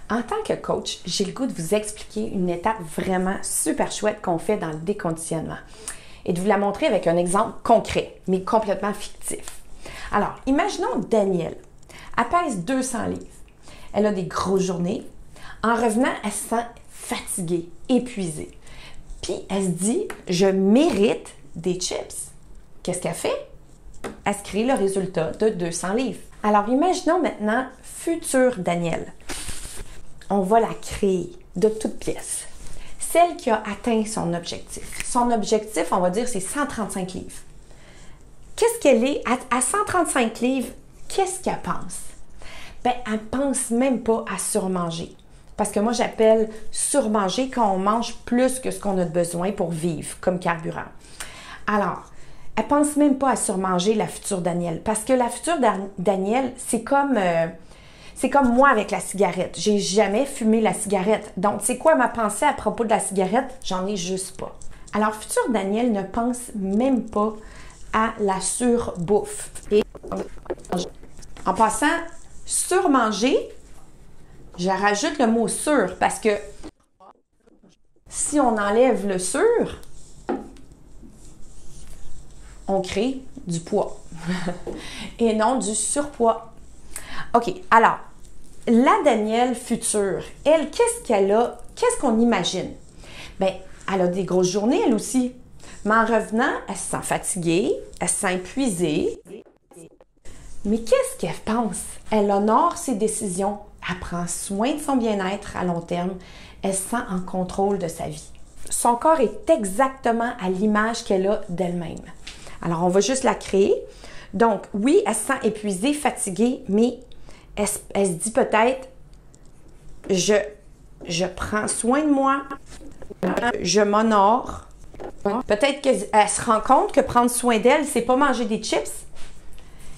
En tant que coach, j'ai le goût de vous expliquer une étape vraiment super chouette qu'on fait dans le déconditionnement et de vous la montrer avec un exemple concret, mais complètement fictif. Alors, imaginons Danielle. Elle pèse 200 livres. Elle a des grosses journées. En revenant, elle se sent fatiguée, épuisée. Puis, elle se dit, je mérite des chips. Qu'est-ce qu'elle fait? Elle se crée le résultat de 200 livres. Alors, imaginons maintenant future Danielle. On va la créer de toutes pièces. Celle qui a atteint son objectif. Son objectif, on va dire, c'est 135 livres. Qu'est-ce qu'elle est? À 135 livres, qu'est-ce qu'elle pense? Bien, elle ne pense même pas à surmanger. Parce que moi, j'appelle surmanger quand on mange plus que ce qu'on a besoin pour vivre comme carburant. Alors, elle ne pense même pas à surmanger la future Danielle. Parce que la future Danielle, c'est comme moi avec la cigarette. J'ai jamais fumé la cigarette. Donc, c'est quoi ma pensée à propos de la cigarette? J'en ai juste pas. Alors, future Danielle ne pense même pas à la surbouffe. Et en passant, surmanger, je rajoute le mot sur parce que si on enlève le sur, on crée du poids et non du surpoids. OK, alors, la Danielle future, elle, qu'est-ce qu'elle a? Qu'est-ce qu'on imagine? Bien, elle a des grosses journées, elle aussi. Mais en revenant, elle se sent fatiguée, elle se sent épuisée. Mais qu'est-ce qu'elle pense? Elle honore ses décisions, elle prend soin de son bien-être à long terme, elle se sent en contrôle de sa vie. Son corps est exactement à l'image qu'elle a d'elle-même. Alors, on va juste la créer. Donc, oui, elle se sent épuisée, fatiguée, mais elle se dit peut-être, je prends soin de moi, je m'honore. Peut-être qu'elle se rend compte que prendre soin d'elle, c'est pas manger des chips.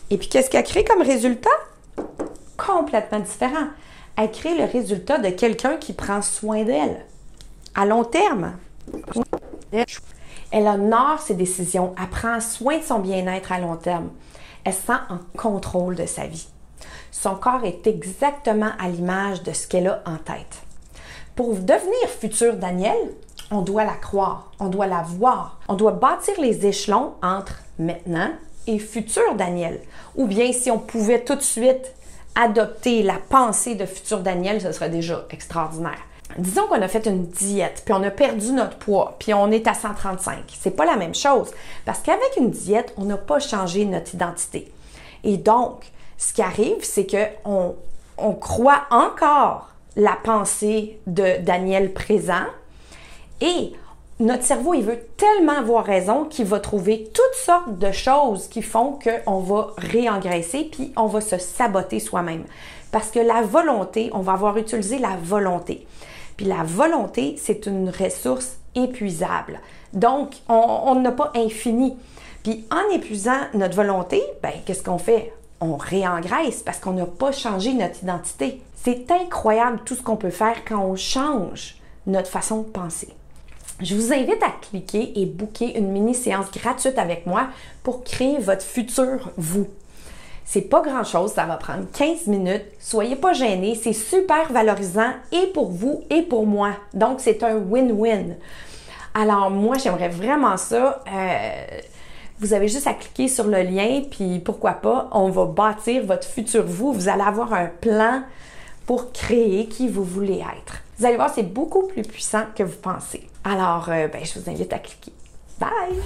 Et puis, qu'est-ce qu'elle crée comme résultat? Complètement différent. Elle crée le résultat de quelqu'un qui prend soin d'elle à long terme. Elle honore ses décisions, elle prend soin de son bien-être à long terme. Elle se sent en contrôle de sa vie. Son corps est exactement à l'image de ce qu'elle a en tête. Pour devenir future Danielle, on doit la croire, on doit la voir, on doit bâtir les échelons entre maintenant et future Danielle. Ou bien si on pouvait tout de suite adopter la pensée de future Danielle, ce serait déjà extraordinaire. Disons qu'on a fait une diète, puis on a perdu notre poids, puis on est à 135. C'est pas la même chose, parce qu'avec une diète, on n'a pas changé notre identité. Et donc, ce qui arrive, c'est qu'on croit encore la pensée de Danielle présent, et notre cerveau, il veut tellement avoir raison qu'il va trouver toutes sortes de choses qui font qu'on va réengraisser, puis on va se saboter soi-même. Parce que la volonté, on va avoir utilisé la volonté. Puis la volonté, c'est une ressource épuisable. Donc, on n'a pas infini. Puis en épuisant notre volonté, bien, qu'est-ce qu'on fait? On réengraisse parce qu'on n'a pas changé notre identité. C'est incroyable tout ce qu'on peut faire quand on change notre façon de penser. Je vous invite à cliquer et booker une mini-séance gratuite avec moi pour créer votre futur vous. C'est pas grand-chose, ça va prendre 15 minutes. Soyez pas gênés, c'est super valorisant et pour vous et pour moi. Donc, c'est un win-win. Alors, moi, j'aimerais vraiment ça. Vous avez juste à cliquer sur le lien, puis pourquoi pas, on va bâtir votre futur vous. Vous allez avoir un plan pour créer qui vous voulez être. Vous allez voir, c'est beaucoup plus puissant que vous pensez. Alors, je vous invite à cliquer. Bye!